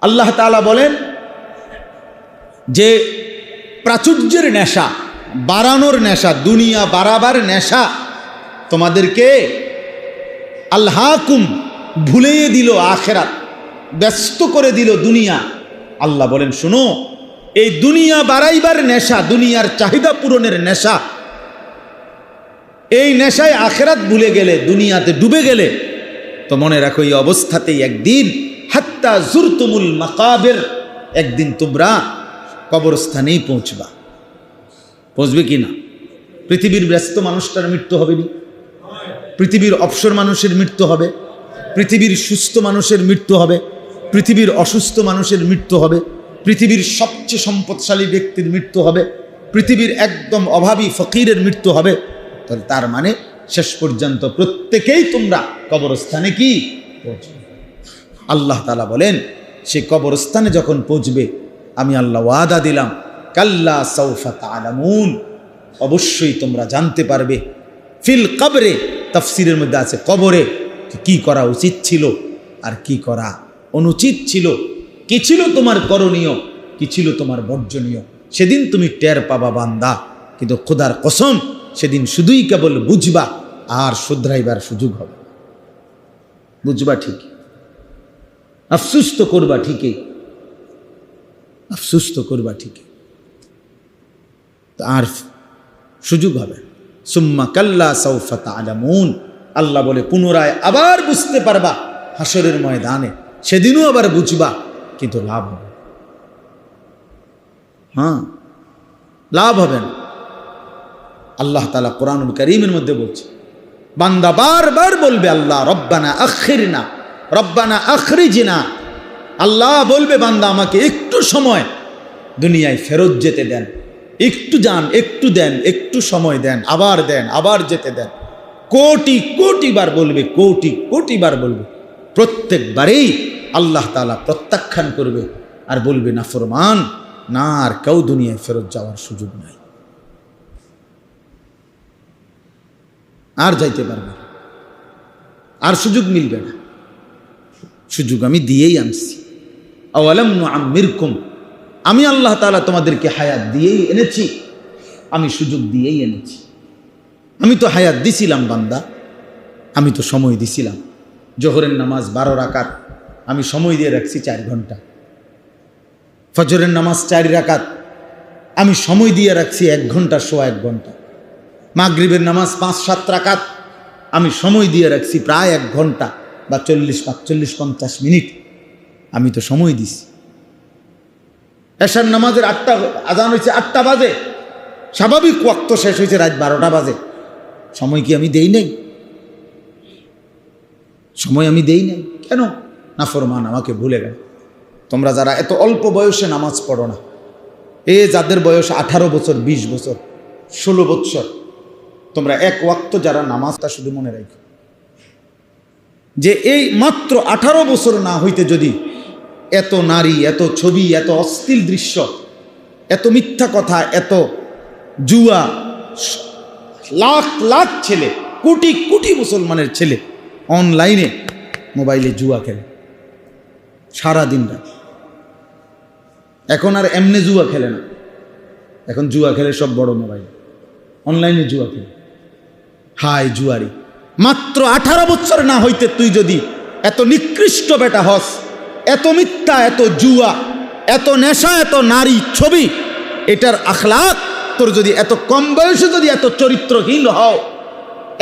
আল্লাহ তাআলা বলেন যে প্রাচুর্যের নেশা, বাড়ানোর নেশা, দুনিয়া বাড়াবার নেশা তোমাদেরকে আল্লাহকুম ভুলিয়ে দিল আখিরাত, ব্যস্ত করে দিল দুনিয়া। আল্লাহ বলেন শোনো, এই দুনিয়া বাড়াইবার নেশা, দুনিয়ার চাহিদা পূরণের নেশা, এই নেশায় আখিরাত ভুলে গেলে, দুনিয়াতে ডুবে গেলে তো মনে রাখো এই অবস্থাতেই একদিন হাত্তা জুরতুমুল মাকাবির, একদিন তোমরা কবরস্থানেই পৌঁছবা। পৌঁছবে কি না? পৃথিবীর ব্যস্ত মানুষটার মৃত্যু হবে না? পৃথিবীর অবসর মানুষের মৃত্যু হবে, পৃথিবীর সুস্থ মানুষের মৃত্যু হবে, পৃথিবীর অসুস্থ মানুষের মৃত্যু হবে, পৃথিবীর সবচেয়ে সম্পদশালী ব্যক্তির মৃত্যু হবে, পৃথিবীর একদম অভাবী ফকিরের মৃত্যু হবে। তাহলে তার মানে শেষ পর্যন্ত প্রত্যেকেই তোমরা কবরস্থানে কি পৌঁছবে। আল্লাহ তাআলা বলেন সে কবরস্থানে যখন পৌঁছবে আমি আল্লাহ ওয়াদা দিলাম, কাল্লা সাউফা তা'লামুন, অবশ্যই তোমরা জানতে পারবে। ফিল কবরে, তাফসিরের মধ্যে আছে কবরে কি করা উচিত ছিল আর কি করা অনুচিত ছিল, কি ছিল তোমার করণীয়, কি ছিল তোমার বর্জনীয়, সেদিন তুমি টের পাবা বান্দা। কিন্তু খোদার কসম সেদিন শুধুই কেবল বুঝবা আর শুধরাইবার সুযোগ হবে। বুঝবা ঠিকই, আফসুস তো করবা ঠিকই, আফসুস তো করবা ঠিকই, আর সুযোগ হবে। সুম্মা কাল্লা সাউফা তা'লামুন, আল্লাহ বলে পুনরায় আবার বুঝতে পারবা হাসরের ময়দানে, সেদিনও আবার বুঝবা, কিন্তু লাভ হবে, লাভ হবে না। আল্লাহ তাআলা কোরআনুল কারীমের মধ্যে বলছে, বান্দা বারবার বলবে আল্লাহ রব্বানা আখিরনা, রব্বানা আখরিজনা, আল্লাহ বলবে বান্দা আমাকে একটু সময় দুনিয়ায় ফেরত যেতে দেন, একটু যান, একটু দেন, একটু সময় দেন, আবার যেতে দেন। কোটি কোটি বার বলবে, কোটি কোটি বার বলবে। প্রত্যেকবারেই আল্লাহ তাআলা প্রত্যাখ্যান করবে আর বলবে নাফরমান, না আর কেউ দুনিয়ায় ফেরত যাওয়ার সুযোগ নাই, আর যাইতে পারবে না, আর সুযোগ মিলবে না। সুযোগ আমি দিয়েই আনছি। আওয়ালাম নুআম্মিরকুম, আমি আল্লাহ তাআলা তোমাদেরকে হায়াত দিয়েই এনেছি, আমি সুযোগ দিয়েই এনেছি। আমি তো হায়াত দিছিলাম বান্দা, আমি তো সময় দিছিলাম। জোহরের নামাজ 12 রাকাত আমি সময় দিয়ে রাখছি 4 ঘন্টা। ফজরের নামাজ 4 রাকাত আমি সময় দিয়ে রাখছি 1 ঘন্টা, সোয়া 1 ঘন্টা। মাগরিবের নামাজ 5-7 রাকাত আমি সময় দিয়ে রাখছি প্রায় 1 ঘন্টা বা 40-45-50 মিনিট, আমি তো সময় দিছি। এশার নামাজের 8টা আজান হয়েছে, 8টা বাজে, স্বাভাবিক ওয়াক্ত শেষ হয়েছে রাত 12টা বাজে, সময় কি আমি দেই নাই? সময় আমি দেই নাই কেন? নাফরমান আমাকে ভুলে গেল। তোমরা যারা এত অল্প বয়সে নামাজ পড়ো না, যাদের বয়স 18 বছর, 20 বছর, 16 বছর, তোমরা এক ওয়াক্ত যারা নামাজটা শুধু মনে রাখো যে এই মাত্র 18 বছর না হইতে যদি এত নারী, এত ছবি, এত অশ্লীল দৃশ্য, এত মিথ্যা কথা, এত জুয়া, লাখ লাখ ছেলে, কোটি কোটি মুসলমানের ছেলে অনলাইনে মোবাইলে জুয়া খেলে সারাদিন রাত। এখন আর এমনি জুয়া খেলে না, এখন জুয়া খেলে সব বড় মোবাইল, অনলাইনে জুয়া খেলে। হাই জুয়ারি! মাত্র 18 বছর না হইতে তুই যদি এত নিকৃষ্ট বেটা হস, এত মিথ্যা, এত জুয়া, এত নেশা, এত নারী, ছবি, এটার আখলাক তোর যদি এত কম বয়সে যদি এত চরিত্রহীন হও,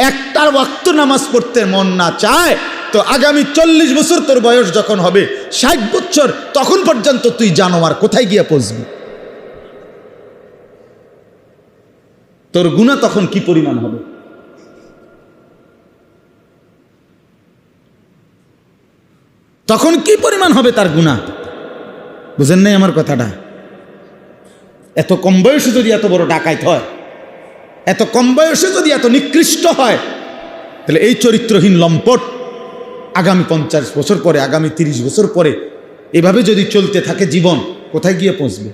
একটার ওয়াক্ত নামাজ পড়তে মন না চায়, তো আগামী 40 বছর তোর বয়স যখন হবে, 60 বছর, তখন পর্যন্ত তুই জানোয়ার কোথায় গিয়ে পৌঁছবি? তোর গুনাহ তখন কি পরিমাণ হবে? তখন কি পরিমাণ হবে তার গুনাহ? বুঝেন নাই আমার কথাটা? এত কম বয়সে যদি এত বড় ডাকাইত হয়, এত কম বয়সে যদি এত নিকৃষ্ট হয়, তাহলে এই চরিত্রহীন লম্পট আগামী 50 বছর পরে, আগামী 30 বছর পরে এভাবে যদি চলতে থাকে জীবন, কোথায় গিয়ে পৌঁছবে?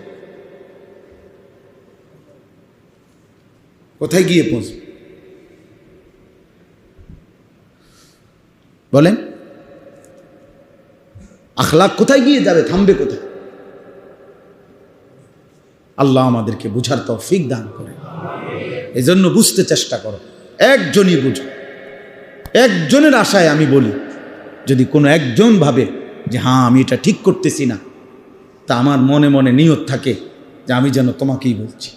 কোথায় গিয়ে পৌঁছবে বলেন? আখলাক কোথায় গিয়ে যাবে, থামবে কোথায়? আল্লাহ আমাদেরকে বুঝার তৌফিক দান করে। এজন্য বুঝতে চেষ্টা করো, একজনই বুঝো। একজনের আশায় আমি বলি, যদি কোনো একজন ভাবে যে হ্যাঁ আমি এটা ঠিক করতেছি না, তা আমার মনে মনে নিয়ত থাকে যে আমি যেন তোমাকেই বলছি,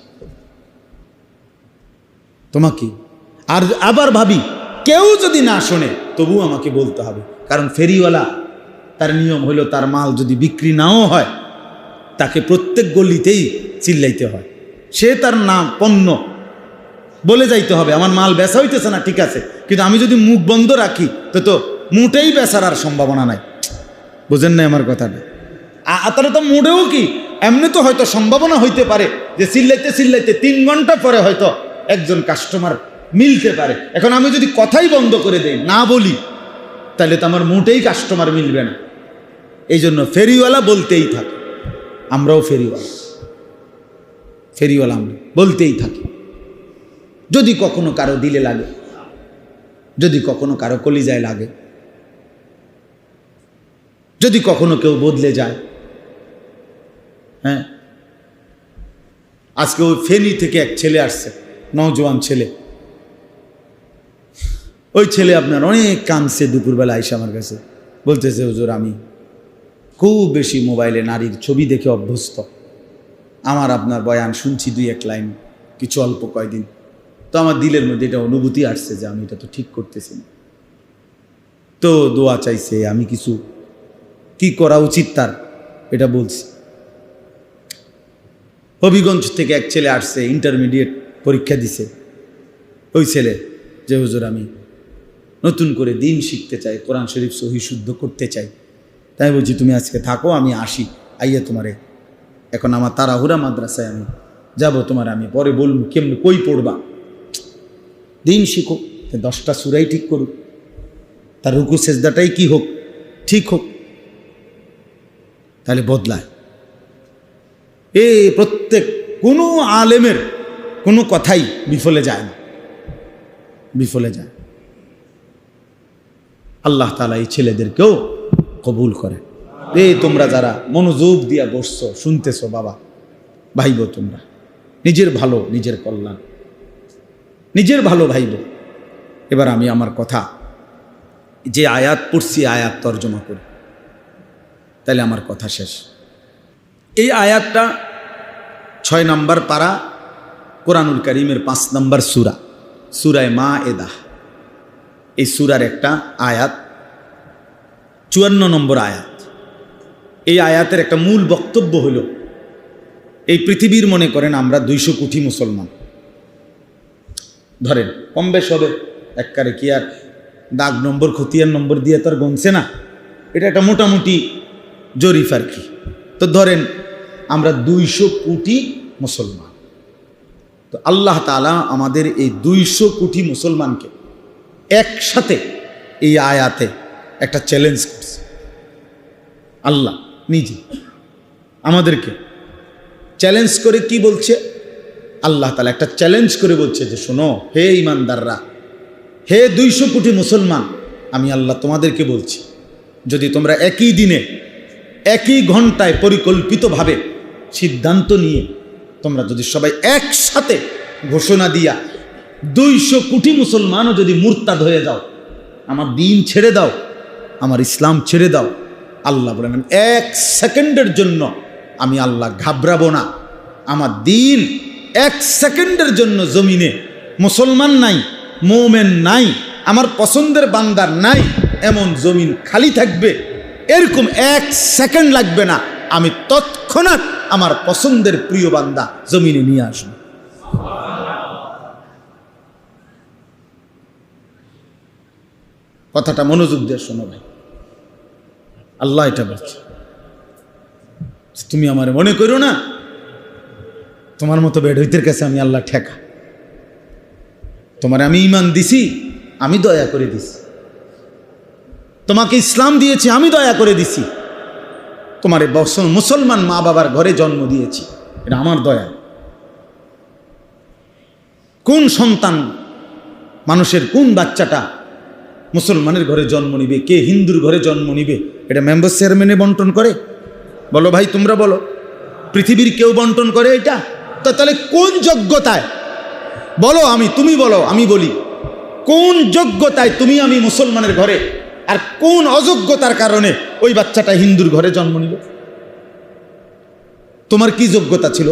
তোমাকেই। আর আবার ভাবি কেউ যদি না শোনে তবু আমাকে বলতে হবে, কারণ ফেরিওয়ালা তার নিয়ম হলো তার মাল যদি বিক্রি নাও হয় তাকে প্রত্যেক গলিতেই চিল্লাইতে হয়। সে তার নাম পণ্য বলে যাইতে হবে, আমার মাল বেচা হইতেছে না ঠিক আছে, কিন্তু আমি যদি মুখ বন্ধ রাখি তো মোটেই বেচার আর সম্ভাবনা নাই। বুঝেন না আমার কথাটা? তারা তো মোটেও কি এমনি তো হয়তো সম্ভাবনা হইতে পারে যে চিল্লাইতে চিল্লাইতে 3 ঘন্টা পরে হয়তো একজন কাস্টমার মিলতে পারে। এখন আমি যদি কথাই বন্ধ করে দেই, না বলি, তাহলে তো আমার মোটেই কাস্টমার মিলবে না। এই জন্য ফেরিওয়ালা বলতেই থাকে, আমরাও ফেরিওয়ালা আমরা বলতেই থাকি। যদি কখনো কারো দিলে লাগে, যদি কখনো কারো কলিজায় লাগে, যদি কখনো কেউ বদলে যায়। হ্যাঁ, আজকে ওই ফেনী থেকে এক ছেলে আসছে, নওজোয়ান ছেলে। ওই ছেলে আপনার অনেক কাঁদছে, দুপুরবেলা আইসা আমার কাছে বলতেছে, হুজুর আমি খুব বেশি মোবাইলে নারীর ছবি দেখে অভ্যস্ত, আমার আপনার বয়ান শুনছি 2-1 লাইন, কিছু অল্প কয়দিন, তো আমার দিলের মধ্যে এটা অনুভূতি আসছে যে আমি এটা তো ঠিক করতেছি না। তো দোয়া চাইছে, আমি কিছু কি করা উচিত তার এটা বলছি। হবিগঞ্জ থেকে এক ছেলে আসছে, ইন্টারমিডিয়েট পরীক্ষা দিছে। ওই ছেলে যে হুজুর আমি নতুন করে দিন শিখতে চাই, কোরআন শরীফ সহি শুদ্ধ করতে চাই, তাই বলছি তুমি আজকে থাকো, আমি আসি, আইয়া তোমারে, এখন আমার তাড়াহুড়া মাদ্রাসায় আমি যাব, তোমার আমি পরে বলবো কেমনি কই পড়বা, দিন শিখো, 10টা সূরাই ঠিক করুক, তার রুকু সেজদাটাই কি হোক, ঠিক হোক, তাহলে বদলায়। প্রত্যেক কোনো আলেমের কোনো কথাই বিফলে যায় না, বিফলে যায়। আল্লাহ তাআলা এই ছেলেদেরকেও কবুল করে। তোমরা যারা মনোযোগ দিয়া বসছো, শুনতেছো, বাবা ভাইবো, তোমরা নিজের ভালো, নিজের কল্যাণ, নিজের ভালো ভাইবো। এবার আমি আমার কথা, যে আয়াত পড়ছি আয়াত তর্জমা করি, তাহলে আমার কথা শেষ। এই আয়াতটা 6 নম্বর পারা কোরআনুল কারীমের 5 নম্বর সূরা, সূরায়ে মায়েদা। এই সূরার একটা আয়াত, 54 নম্বর আয়াত। এই আয়াতের একটা মূল বক্তব্য হলো, এই পৃথিবীর মনে করেন আমরা 200 কোটি মুসলমান, ধরেন কম বেশ হবে, একবারে কি আর দাগ নম্বর খতিয়ান নম্বর দিয়ে তো আর গণছে না, এটা একটা মোটামুটি জরিফ আর কি। তো ধরেন আমরা 200 কোটি মুসলমান। তো আল্লাহ তাআলা আমাদের এই 200 কোটি মুসলমানকে একসাথে এই আয়াতে একটা চ্যালেঞ্জ করছে। আল্লাহ নিজে আমাদেরকে চ্যালেঞ্জ করে কি বলছে? আল্লাহ তাআলা একটা চ্যালেঞ্জ করে বলছে যে শোনো হে ঈমানদাররা, হে 200 কোটি মুসলমান, আমি আল্লাহ তোমাদেরকে বলছি, যদি তোমরা একই দিনে একই ঘন্টায় পরিকল্পিতভাবে সিদ্ধান্ত নিয়ে তোমরা যদি সবাই একসাথে ঘোষণা দিয়া 200 কোটি মুসলমানও যদি মুরতাদ হয়ে যাও, আমার দিন ছেড়ে দাও, আমার ইসলাম ছেড়ে দাও, আল্লাহ বলেন 1 সেকেন্ডের জন্য আমি আল্লাহ ঘাবড়াবো না। আমার দিন 1 সেকেন্ডের জন্য জমিনে মুসলমান নাই, মোমেন নাই, আমার পছন্দের বান্দার নাই, এমন জমিন খালি থাকবে, এরকম 1 সেকেন্ড লাগবে না, আমি তৎক্ষণাৎ আমার পছন্দের প্রিয় বান্দা জমিনে নিয়ে আসব। কথাটা মনোযোগ দিয়ে শোনো ভাই, আল্লাহ এটা বলছে, তুমি আমারে মনে করো না তোমার মতো বেডইতের কাছে আমি আল্লাহ ঠেকা, তোমার আমি ঈমান দিছি, আমি দয়া করে দিছি, তোমাকে ইসলাম দিয়েছি, আমি দয়া করে দিছি, তোমার মুসলমান মা বাবার ঘরে জন্ম দিয়েছি, এটা আমার দয়া। কোন সন্তান, মানুষের কোন বাচ্চাটা মুসলমানের ঘরে জন্ম নিবে, কে হিন্দুর ঘরে জন্ম নিবে, এটা মেম্বার চেয়ারম্যানে বন্টন করে? বলো ভাই, তোমরা বলো, পৃথিবীর কেউ বন্টন করে এটা? তো তাহলে কোন যোগ্যতায় বলো, তুমি বলো, আমি বলি, কোন যোগ্যতায় তুমি আমি মুসলমানের ঘরে, আর কোন অযোগ্যতার কারণে ওই বাচ্চাটা হিন্দুর ঘরে জন্ম নিল? তোমার কি যোগ্যতা ছিল?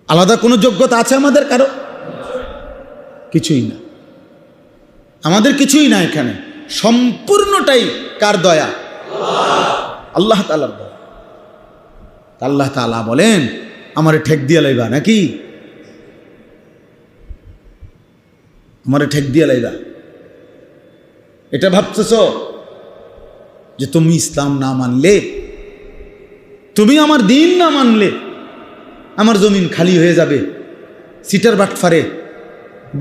আলাদা কোনো যোগ্যতা আছে আমাদের কারো? কিছুই না, আমাদের কিছুই না। এখানে সম্পূর্ণটাই কার দয়া? আল্লাহ তাআলার দয়া। আল্লাহ তাআলা বলেন, আমারে ঠেক দিয়া লাইবা নাকি? আমারে ঠেক দিয়া লাইবা এটা ভাবতেছ যে তুমি ইসলাম না মানলে, তুমি আমার দিন না মানলে আমার জমিন খালি হয়ে যাবে, সিটার বাটফারে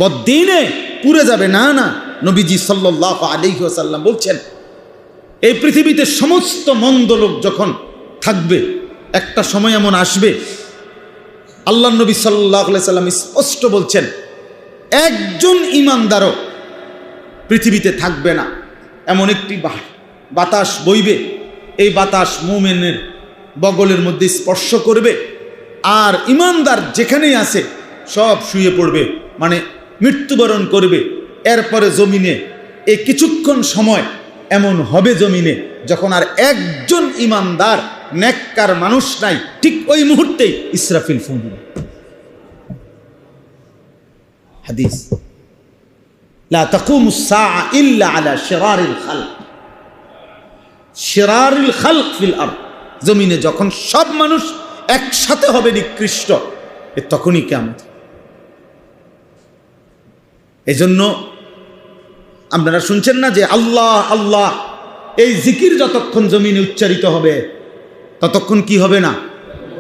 বদ্দিনে পুড়ে যাবে? না না, নবীজি সাল্লাল্লাহু আলাইহি ওয়াসাল্লাম বলছেন, এই পৃথিবীতে সমস্ত মন্দ লোক যখন থাকবে, একটা সময় এমন আসবে, আল্লাহ নবী সাল্লাল্লাহু আলাইহি ওয়াসাল্লাম স্পষ্ট বলছেন, একজন ঈমানদারও পৃথিবীতে থাকবে না। এমন একটি বাতাস বইবে, এই বাতাস মুমিনের বগলের মধ্যে স্পর্শ করবে, আর ঈমানদার যেখানেই আছে সব শুয়ে পড়বে, মানে মৃত্যুবরণ করবে। এরপরে জমিনে এই কিছুক্ষণ সময় এমন হবে জমিনে যখন আর একজন ঈমানদার নেককার মানুষ নাই, ঠিক ওই মুহূর্তেই ইসরাফিল ফুঁ দিবে। হাদিস, লা তাকুমুস সাআ ইল্লা আলা শিরারিল খালক, শিরারিল খালক ফিল আরদ। জমিনে যখন সব মানুষ একসাথে হবে নিকৃষ্ট, তখনই কিয়ামত। এজন্য আপনারা শুনছেন না যে আল্লাহ আল্লাহ, এই জিকির যতক্ষণ জমিনে উচ্চারিত হবে ততক্ষণ কি হবে না?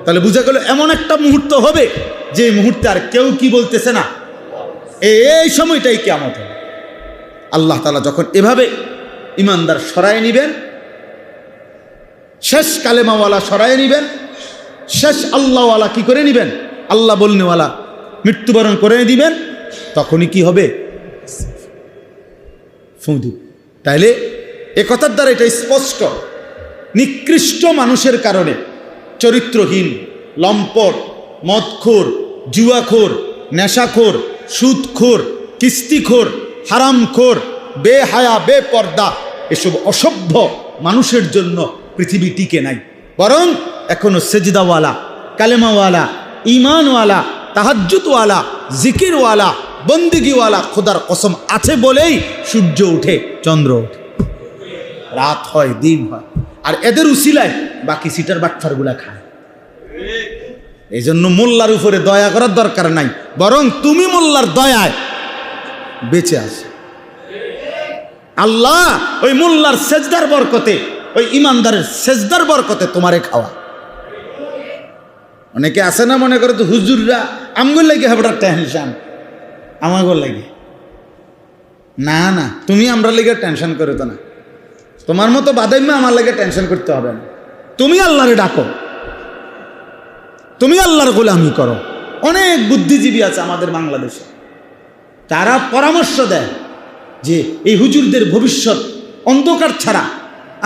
তাহলে বুঝা গেল এমন একটা মুহূর্ত হবে যে মুহূর্তে আর কেউ কি বলতেছে না, এই সময়টাই কিয়ামত হবে। আল্লাহ তাআলা যখন এভাবে ঈমানদার সরায় নিবেন, শেষ কালেমাওয়ালা সরায় নিবেন, শেষ আল্লাহওয়ালা কি করে নিবেন, আল্লাহ বলনেওয়ালা মৃত্যুবরণ করে দিবেন, তখনই কি হবে? ফুঁ দিবে। তাইলে এ কথার দ্বারা এটা স্পষ্ট, নিকৃষ্ট মানুষের কারণে চরিত্রহীন, লম্পট, মদখোর, জুয়াখোর, নেশাখোর, সুদখোর, কিস্তিখোর, হারামখোর, বেহায়া, বেপর্দা, এসব অসভ্য মানুষের জন্য পৃথিবী টিকে নাই। বরং এখনো সেজদাওয়ালা, কালেমাওয়ালা, ঈমানওয়ালা, তাহাজ্জুদওয়ালা, জিকিরওয়ালা, বন্দিগিওয়ালা খোদার কসম আছে বলেই সূর্য উঠে, চন্দ্র ওঠে, রাত হয়, দিন হয়, আর এদের উসিলায় বাকি সিটার বাটফারগুলা খায়। এই জন্য মোল্লার উপরে দয়া করার দরকার নাই, বরং তুমি মোল্লার দয়ায় বেঁচে আছো। আল্লাহ ওই মোল্লার সেজদার বরকতে, ওই ইমানদারের সেজদার বরকতে তোমারে খাওয়া। অনেকে আছে না, মনে করে তো হুজুররা আমগুল লাগে হাবড়ার টেনশন, আমাগো লাগে না। না, তুমি আমরা লেগে টেনশন করো তো না, তোমার মতো বাদাইমা আমার লাগে টেনশন করতে হবে না। তুমি আল্লাহরে ডাকো, তুমি আল্লাহর গোলামি করো। অনেক বুদ্ধিজীবী আছে আমাদের বাংলাদেশে, তারা পরামর্শ দেয় যে এই হুজুরদের ভবিষ্যৎ অন্ধকার ছাড়া।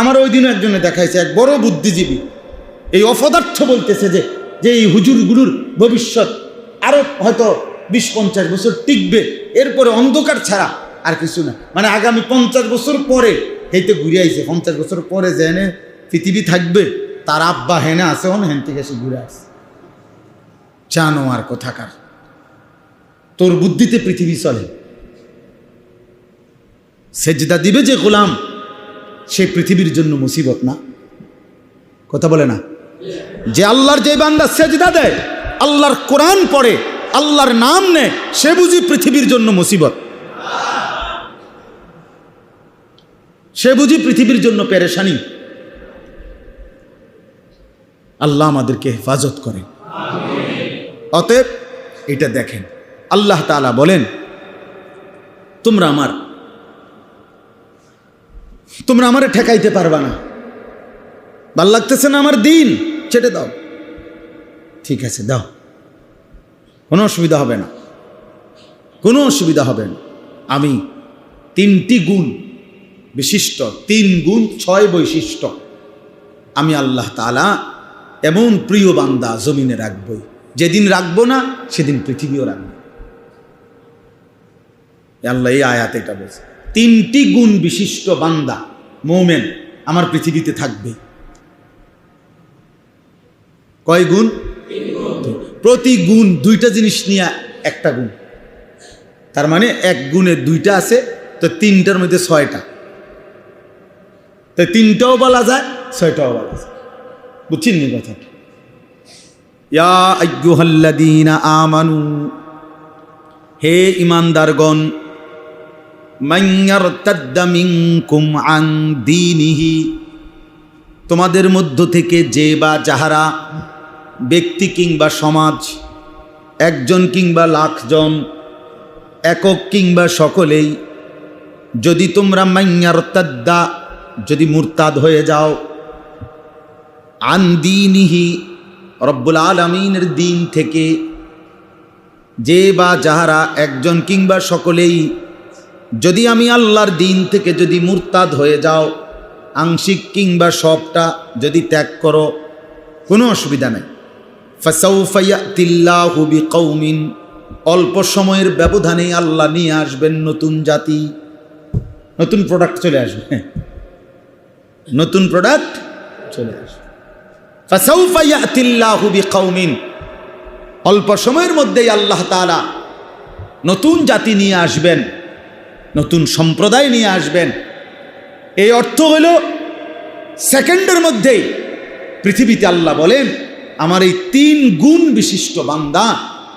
আমার ওই দিনও একজনে দেখাইছে, এক বড় বুদ্ধিজীবী এই অপদার্থ বলতেছে যে এই হুজুরগুলোর ভবিষ্যৎ আরো হয়তো 20-50 বছর টিকবে, এরপরে অন্ধকার ছাড়া আর কিছু না। মানে আগামী 50 বছর পরে হেঁটে ঘুরে আইছে, 50 বছর পরে যেনে পৃথিবী থাকবে, তার আব্বা হেনে আছে, হেন থেকে সে ঘুরে আসে। জানো আর কোথাকার, তোর বুদ্ধিতে পৃথিবী চলে। সেজদা দিবে যে গোলাম, সে পৃথিবীর জন্য মুসিবত না? কথা বলে না? যে আল্লাহর যে বান্দা সেজদা দেয়, আল্লাহর কোরআন পড়ে, আল্লাহর নাম নেয়, সে বুঝি পৃথিবীর জন্য মুসিবত? সে বুঝি পৃথিবীর জন্য পেরেশানি? আল্লাহ আমাদেরকে হেফাজত করেন। অতএব এটা দেখেন, আল্লাহ তাআলা বলেন, তোমরা আমারে ঠেকাইতে পারবা না। ভাল লাগতেছে না আমার দিন, ছেড়ে দাও। ঠিক আছে, দাও, কোনো অসুবিধা হবে না, কোনো অসুবিধা হবে না। আমি 3টি গুণ বিশিষ্ট, 3 গুণ 6 বৈশিষ্ট্য আমি আল্লাহ তাআলা এমন প্রিয় বান্দা জমিনে রাখবই। যেদিন রাখবো না সেদিন পৃথিবীও রাখবো। আল্লাহ এই আয়াতে এটা বলছে, 3টি গুণ বিশিষ্ট বান্দা মুমিন আমার পৃথিবীতে থাকবে। কয় গুণ? প্রতি গুণ 2টা জিনিস নিয়ে একটা গুণ, তার মানে 1 গুণে 2টা আছে, তো 3টার মধ্যে 6টা, তো 3টাও বলা যায় 6টাও বলা যায়। বুঝছেন নি কথা? ইয়া আইয়ুহাল্লাযীনা আমানু, হে ঈমানদারগণ, মান ইয়ারতাদ্দা মিনকুম আন দীনিহি, তোমাদের মধ্য থেকে যে বা যাহারা, ব্যক্তি কিংবা সমাজ, একজন কিংবা লাখজন, একক কিংবা সকলেই, যদি তোমরা মান ইয়ারতাদ্দা, যদি মুরতাদ হয়ে যাও, আন দীনিহি, রব্বুল আলামিনের দিন থেকে, যে বা যাহারা, একজন কিংবা সকলেই, যদি আমি আল্লাহর দিন থেকে যদি মুরতাদ হয়ে যাও, আংশিক কিংবা সবটা যদি ত্যাগ করো, কোনো অসুবিধা নেই। ফাসাউফা ইয়াতিল্লাহু বিকৌমিন, অল্প সময়ের ব্যবধানে আল্লাহ নিয়ে আসবেন নতুন জাতি, নতুন প্রোডাক্ট চলে আসবে, নতুন প্রোডাক্ট চলে আসবে। ফাসাউফা ইয়াতিল্লাহু বিকৌমিন, অল্প সময়ের মধ্যেই আল্লাহ তাআলা নতুন জাতি নিয়ে আসবেন, নতুন সম্প্রদায় নিয়ে আসবেন। এই অর্থ হলো সেকেন্ডের মধ্যেই পৃথিবীতে আল্লাহ বলেন আমার এই 3 গুণ বিশিষ্ট বান্দা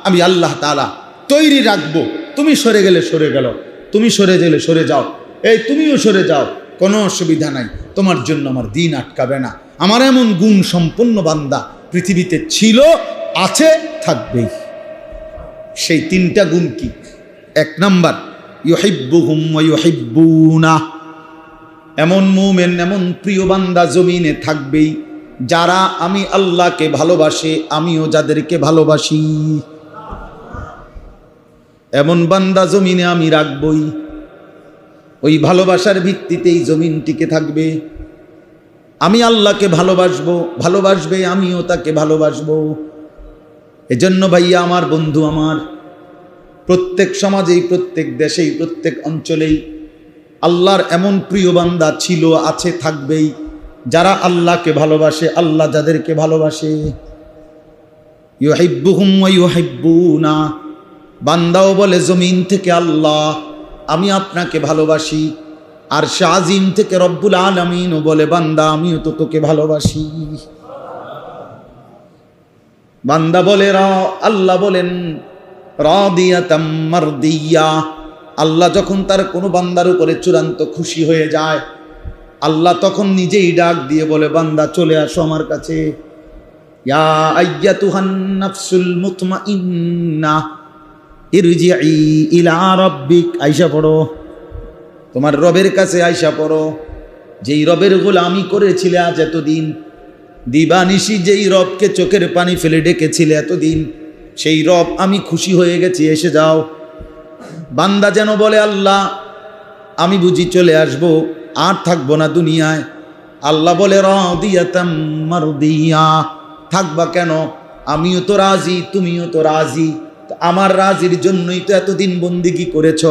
আমি আল্লাহ তাআলা তৈরি রাখবো। তুমি সরে গেলে সরে গেল, তুমি সরে গেলে সরে যাও, এই তুমিও সরে যাও, কোনো অসুবিধা নাই, তোমার জন্য আমার দিন আটকাবে না। আমার এমন গুণ সম্পন্ন বান্দা পৃথিবীতে ছিল, আছে, থাকবেই। সেই 3টা গুণ কি? 1 নাম্বার, ইউহিব্বুহুম ওয়া ইউহিব্বুনা, এমন মুমিন, এমন প্রিয় বান্দা জমিনে থাকবেই যারা আমি আল্লাহকে ভালোবাসে, আমিও যাদেরকে ভালোবাসি, এমন বান্দা জমিনে আমি রাখবই। ওই ভালোবাসার ভিত্তিতেই জমিন টিকে থাকবে। আমি আল্লাহকে ভালোবাসবো, ভালোবাসবে, আমিও তাকে ভালোবাসবো। এজন্য ভাইয়া আমার, বন্ধু আমার, প্রত্যেক সমাজেই, প্রত্যেক দেশেই, প্রত্যেক অঞ্চলেই আল্লাহর এমন প্রিয় বান্দা ছিল, আছে, থাকবেই যারা আল্লাহকে ভালোবাসে, আল্লাহ যাদেরকে ভালোবাসে। ইউহিব্বুহুম ওয়া ইউহিব্বুনা, বান্দাও বলে জমিন থেকে আল্লাহ আমি আপনাকে ভালোবাসি, আর শাজিম থেকে রব্বুল আলামিনও বলে বান্দা আমিও তো তোকে ভালোবাসি। বান্দা বলে আল্লাহ বলেন রাদিয়াতাম মারদিয়া, আল্লাহ যখন তার কোনো বান্দার উপরে চূড়ান্ত খুশি হয়ে যায়, আল্লাহ তখন নিজেই ডাক দিয়ে বলে বান্দা চলে আসো আমার কাছে। ইয়া আইয়াতুহান নাফসুল মুতমাইন্না ইরজিই ইলা রাব্বিক, আইসা পড়ো, তোমার রবের কাছে আইসা পড়ো। যেই রবের গোলামি করেছিলে আজ এতদিন, দিবানিশি যেই রবকে চোখের পানি ফেলে ডেকেছিলে এতদিন, সেই রব আমি খুশি হয়ে গেছি, এসে যাও। বান্দা যেন বলে আল্লাহ আমি বুঝি চলে আসব, আর থাকবো না দুনিয়ায়। আল্লাহ বলে রাদিয়াতাম মারদিয়া, থাকবা কেন? আমিও তো রাজি, তুমিও তো রাজি, আমার রাজির জন্যই তো এতদিন বন্দিগি করেছ,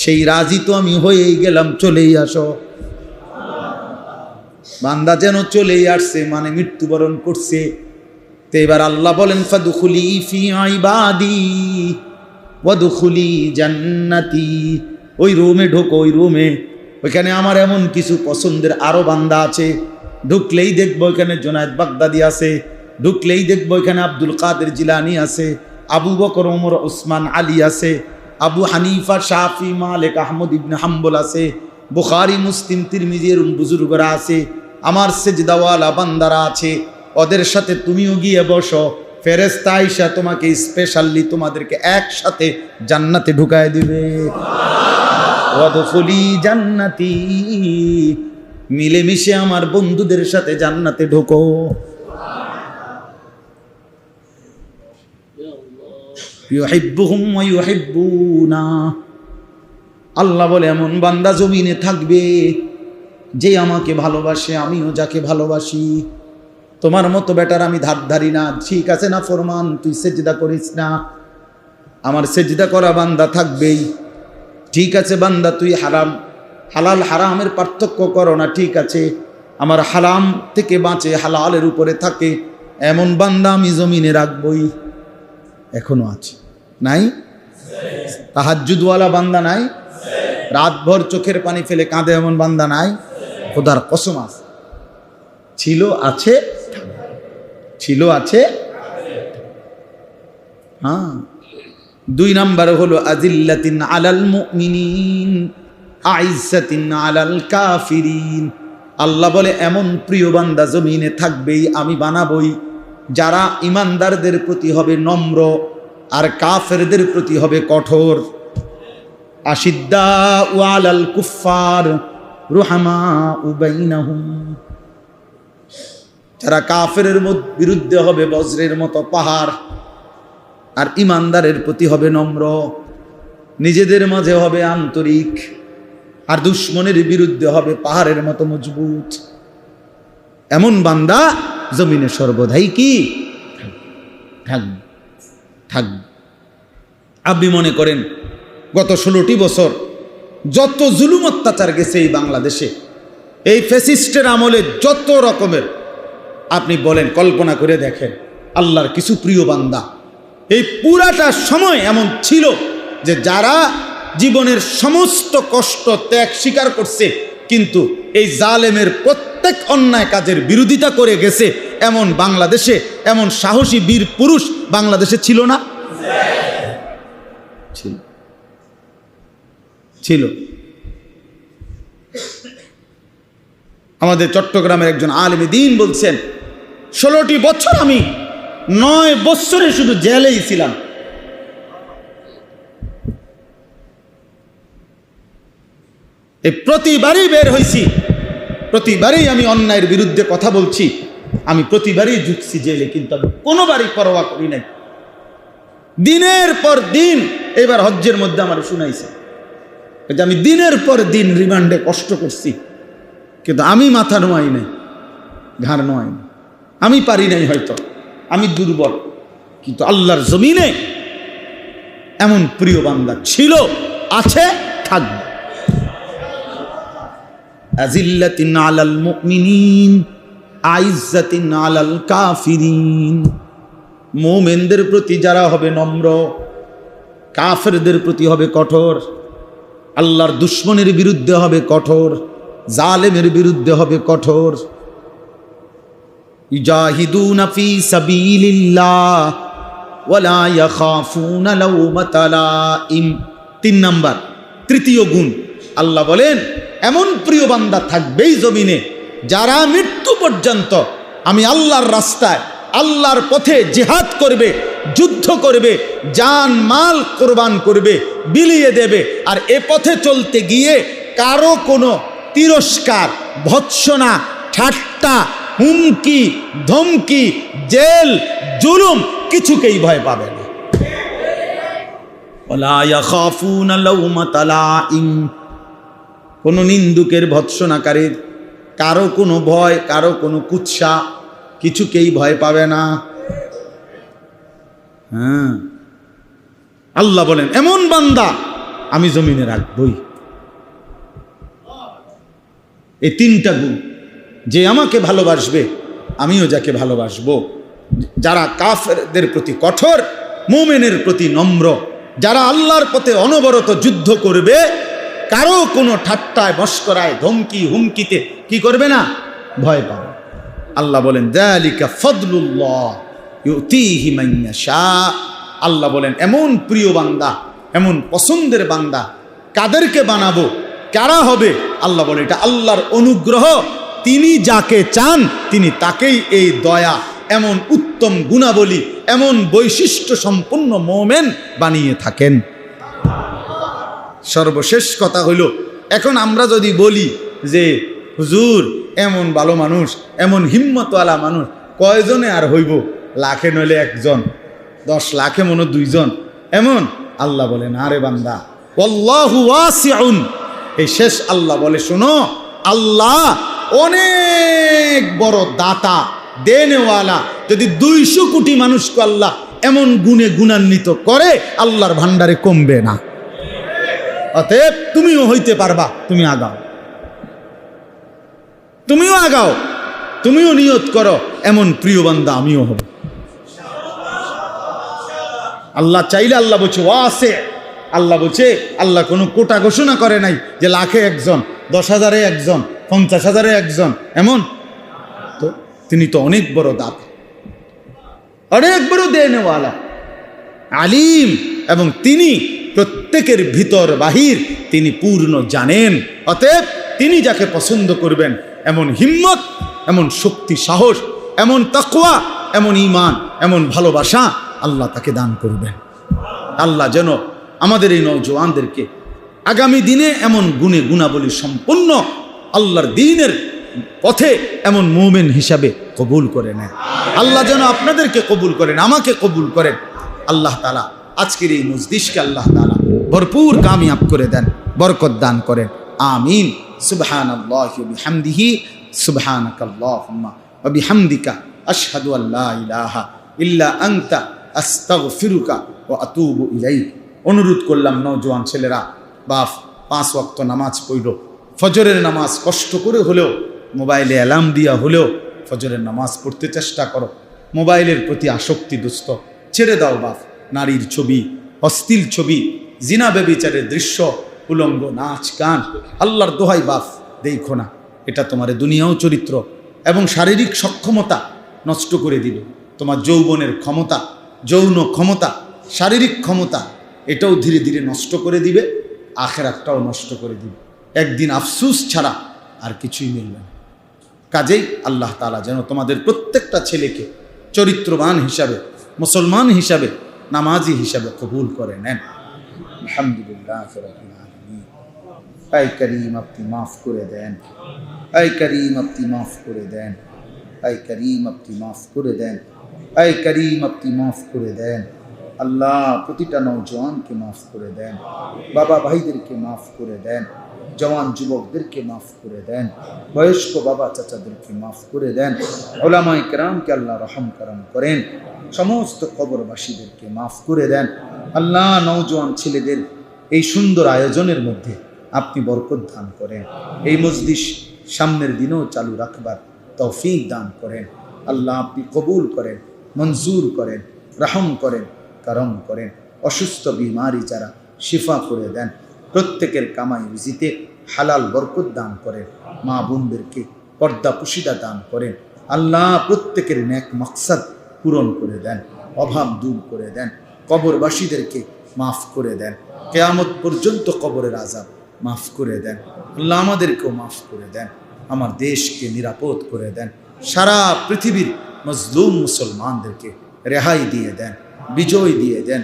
সেই রাজি তো আমি হয়েই গেলাম, চলেই আসো। বান্দা যেন চলেই আসছে, মানে মৃত্যুবরণ করছে। তো এবার আল্লাহ বলেন ফাদখুলি ফি ইবাদি ওয়াদখুলি জান্নাতি, ওই রুমে ঢোকো, ওই রুমে, ওইখানে আমার এমন কিছু পছন্দের আরো বান্দা আছে। ঢুকলেই দেখবো এখানে জুনায়েদ বাগদাদি আছে, ঢুকলেই দেখবো এখানে আব্দুল কাদের জিলানি আছে, আবু বকর, ওমর, ওসমান, আলী আছে, আবু হানিফা, শাফি, মালিক, আহমদ ইবনে হাম্বল আছে, বুখারী, মুসলিম, তিরমিজি এর বুজুর্গরা আছে, আমার সেজদাওয়ালা বান্দারা আছে। ওদের সাথে তুমিও গিয়ে বসো, ফেরেশতা আয়েশা তোমাকে স্পেশালি তোমাদেরকে একসাথে জান্নাতে ঢুকায় দিবে। ওয়াদখুলি জান্নাতি, মিলেমিশে আমার বন্ধুদের সাথে জান্নাতে ঢোকো। ইউহিব্বুহুম ওয়া ইউহিব্বুনা, আল্লাহ বলে এমন বান্দা জমিনে থাকবে যে আমাকে ভালোবাসে আমিও যাকে ভালোবাসি। তোমার মতো বেটার আমি ধার ধারি না। ঠিক আছে না ফরমান, তুই সেজদা করিস না, আমার সেজদা করা বান্দা থাকবেই। ঠিক আছে বান্দা, তুই হালাল হারামের পার্থক্য করো না, ঠিক আছে, আমার হারাম থেকে বাঁচে হালালের উপরে থাকে, এমন বান্দা আমি জমিনে রাখবই। এখনো আছে, নাই? তাহাজ্জুদওয়ালা বান্দা নাই? রাতভর চোখের পানি ফেলে কাঁদে এমন বান্দা নাই? খোদার কসম আছে, ছিল, আছে, ছিল, আছে। হ্যাঁ, 2 নাম্বার হলো আযিল্লাতিন আলাল মুমিনিন আইজ্জাতিন আলাল কাফিরিন। আল্লাহ বলে এমন প্রিয় বান্দা জমিনে থাকবেই, আমি বানাবই, যারা ইমানদারদের প্রতি হবে নম্র আর কাফেরদের প্রতি হবে কঠোর। আশিদ্দাউ আলাল কুফফার রুহামাউ বাইনাহুম। যারা কাফেরের বিরুদ্ধে হবে বজ্রের মতো পাহাড়, আর ইমানদারের প্রতি হবে নম্র, নিজেদের মাঝে হবে আন্তরিক, আর দুশ্মনের বিরুদ্ধে হবে পাহাড়ের মতো মজবুত। এমন বান্দা জমিনে সর্বদাই কি থাকবে, থাকবে। আপনি মনে করেন গত 16টি বছর যত জুলুম অত্যাচার গেছে এই বাংলাদেশে, এই ফ্যাসিস্টের আমলে যত রকমের, আপনি বলেন, কল্পনা করে দেখেন, আল্লাহর কিছু প্রিয় বান্দা এই পুরাটা সময় এমন ছিল যে যারা জীবনের সমস্ত কষ্ট ত্যাগ স্বীকার করছে, কিন্তু এই জালেমের প্রত্যেক অন্যায় কাজের বিরোধিতা করে গেছে, এমন বাংলাদেশে, এমন সাহসী বীর পুরুষ বাংলাদেশে ছিল না? ছিল, ছিল। আমাদের চট্টগ্রামের একজন আলেমে দ্বীন বলছেন, 16টি বছর আমি 9 বছরে শুধু জেলেই ছিলাম। এই প্রতিবারই বের হয়েছি, প্রতিবারই আমি অন্যায়ের বিরুদ্ধে কথা বলছি, আমি প্রতিবারই ঢুকছি জেলে, কিন্তু আমি কোনোবারই পরোয়া করি নাই। দিনের পর দিন, এবার হজ্জের মধ্যে আমার শুনাইছে যে আমি দিনের পর দিন রিমান্ডে কষ্ট করছি, কিন্তু আমি মাথা নোয়াই নাই, ঘাড় নোয়াই নাই, আমি পারি নাই, হয়তো আমি দুর্বল, কিন্তু আল্লাহর জমিনে এমন প্রিয় বান্দা ছিল, আছে, থাকবে। আযিল্লাতিন আলাল মুমিনিন আইজ্জাতিন আলাল কাফিরিন। মুমিনদের প্রতি যারা হবে নম্র, কাফেরদের প্রতি হবে কঠোর, আল্লাহর দুশমনের বিরুদ্ধে হবে কঠোর, জালেমের বিরুদ্ধে হবে কঠোর। ইজাহিদুনা ফি সাবিলিল্লাহ ওয়ালা ইয়াখাফুনা লাওমাতা লাইম। 3 নাম্বার, তৃতীয় গুণ, আল্লাহ বলেন এমন প্রিয় বান্দা থাকবেই জমিনে যারা মৃত্যু পর্যন্ত আমি আল্লাহর রাস্তায়, আল্লাহর পথে জিহাদ করবে, যুদ্ধ করবে, জান মাল কোরবান করবে, বিলিয়ে দেবে, আর এ পথে চলতে গিয়ে কারো কোনো তিরস্কার, ভৎসনা, ঠাট্টা, হুমকি, ধমকি, জেল, জুলুম কিছুকেই ভয় পাবে না। ওয়ালা ইয়াখাফুনা লাওমাতা লাইম। কোনো নিন্দুকের, ভৎসনাকারীর কারো কোনো ভয়, কারো কোনো কুৎসা কিছুকেই ভয় পাবে না। হ্যাঁ, আল্লাহ বলেন এমন বান্দা আমি জমিনে রাখবই। এই 3টা গুণ, যে আমাকে ভালোবাসবে আমিও যাকে ভালোবাসবো, যারা কাফেরদের প্রতি কঠোর, মুমিনের প্রতি নম্র, যারা আল্লাহর পথে অনবরত যুদ্ধ করবে, কারো কোনো ঠাট্টায়, মস্করায়, ধমকি, হুমকিতে কি করবে না, ভয় পাবে। আল্লাহ বলেন যালিকা ফাদলুল্লাহ ইউতিহি মান ইয়াশা। আল্লাহ বলেন এমন প্রিয় বান্দা, এমন পছন্দের বান্দা কাদেরকে বানাবো, কারা হবে? আল্লাহ বলে এটা আল্লাহর অনুগ্রহ, তিনি যাকে চান তিনি তাকেই এই দয়া, এমন উত্তম গুণাবলী, এমন বৈশিষ্ট্য সম্পন্ন মোমেন বানিয়ে থাকেন। সর্বশেষ কথা হইল, এখন আমরা যদি বলি যে হুজুর এমন ভালো মানুষ, এমন হিম্মতওয়ালা মানুষ কয়জনে আর হইব? লাখে নইলে 1 জন, 10 লাখে মনে 2 জন এমন। আল্লাহ বলেন আরে বান্দা, ওয়াল্লাহু ওয়াসিউন। এই শেষ আল্লাহ বলে শোনো, আল্লাহ অনেক বড় দাতা, দেনেওয়ালা। যদি 200 কোটি মানুষকে আল্লাহ এমন গুণে গুণান্বিত করে, আল্লাহর ভান্ডারে কমবে না। অতএব তুমিও হইতে পারবা, তুমি আগাও, তুমিও আগাও, তুমিও নিয়ত করো এমন প্রিয় বান্দা আমিও হব। আল্লাহ চাইলে, আল্লাহ বলছে ওয়াসে, আল্লাহ বলছে, আল্লাহ কোনো কোটা ঘোষণা করে নাই যে 1,000-এ একজন, 10,000-এ একজন, 50,000-এ একজন, এমন তো। তিনি তো অনেক বড় দাতা, অনেক বড় দেনেওয়ালা, আলিম, এবং তিনি প্রত্যেকের ভিতর বাহির তিনি পূর্ণ জানেন। অতএব তিনি যাকে পছন্দ করবেন, এমন হিম্মত, এমন শক্তি, সাহস, এমন তাকওয়া, এমন ঈমান, এমন ভালোবাসা আল্লাহ তাকে দান করবেন। আল্লাহ যেন আমাদের এই নওজোয়ানদেরকে আগামী দিনে এমন গুণে গুণাবলী সম্পন্ন আল্লাহর দ্বীনের পথে এমন মুমিন হিসাবে কবুল করে নেন। আল্লাহ যেন আপনাদেরকে কবুল করেন, আমাকে কবুল করেন। আল্লাহ তাআলা আজকের এই মজলিসকে আল্লাহ তাআলা ভরপুর কামিয়াব করে দেন, বরকত দান করেন। আমিন। সুবহানাল্লাহি ওয়া বিহামদিহি, সুবহানাকাল্লাহুম্মা ওয়া বিহামদিকা, আশহাদু আল্লা ইলাহা ইল্লা আনতা, আস্তাগফিরুকা ওয়া আতুবু ইলাইক। অনুরোধ করলাম নওজোয়ান ছেলেরা, বাপ 5 ওয়াক্ত নামাজ পড়ল, ফজরের নামাজ কষ্ট করে হলেও, মোবাইলে অ্যালার্ম দিয়া হলেও ফজরের নামাজ পড়তে চেষ্টা করো। মোবাইলের প্রতি আসক্তি দুস্থ ছেড়ে দাও বাপ। নারীর ছবি, অশ্লীল ছবি, জিনা ব্যভিচারের দৃশ্য, উলঙ্গ নাচ গান, আল্লাহর দোহাই বাপ দেখো না। এটা তোমার দুনিয়াও চরিত্র এবং শারীরিক সক্ষমতা নষ্ট করে দিবে। তোমার যৌবনের ক্ষমতা, যৌন ক্ষমতা, শারীরিক ক্ষমতা, এটাও ধীরে ধীরে নষ্ট করে দিবে, আখিরাতটাও নষ্ট করে দিবে। একদিন আফসোস ছাড়া আর কিছুই মিলবে না। কাজেই আল্লাহ তাআলা যেন তোমাদের প্রত্যেকটা ছেলেকে চরিত্রবান হিসাবে, মুসলমান হিসাবে, নামাজি হিসাবে কবুল করে নেন। আলহামদুলিল্লাহ রাব্বিল আলামিন। আই করিম আপনি মাফ করে দেন, আই করিম আপনি মাফ করে দেন, আই করিম আপনি মাফ করে দেন, আই করিম আপনি মাফ করে দেন। আল্লাহ প্রতিটা নওজোয়ানকে মাফ করে দেন, বাবা ভাইদেরকে মাফ করে দেন, জওয়ান যুবকদেরকে মাফ করে দেন, বয়স্ক বাবা চাচাদেরকে মাফ করে দেন, উলামায়ে কেরামকে আল্লাহ রহম করম করেন, সমস্ত কবরবাসীদেরকে মাফ করে দেন। আল্লাহ নওজোয়ান ছেলেদের এই সুন্দর আয়োজনের মধ্যে আপনি বরকত দান করেন, এই মজলিস সামনের দিনেও চালু রাখবার তৌফিক দান করেন। আল্লাহ আপনি কবুল করেন, মঞ্জুর করেন, রহম করেন, করম করেন। অসুস্থ বিমারি যারা শিফা করে দেন, প্রত্যেকের কামাই রুজিতে হালাল বরকত দান করেন, মা বোনদেরকে পর্দা পুশিদা দান করেন। আল্লাহ প্রত্যেকের নেক মাকসাদ পূরণ করে দেন, অভাব দূর করে দেন, কবরবাসীদেরকে মাফ করে দেন, কিয়ামত পর্যন্ত কবরের আযাব মাফ করে দেন। আল্লাহ আমাদেরকেও মাফ করে দেন, আমার দেশকে নিরাপদ করে দেন, সারা পৃথিবীর মজলুম মুসলমানদেরকে রেহাই দিয়ে দেন, বিজয় দিয়ে দেন।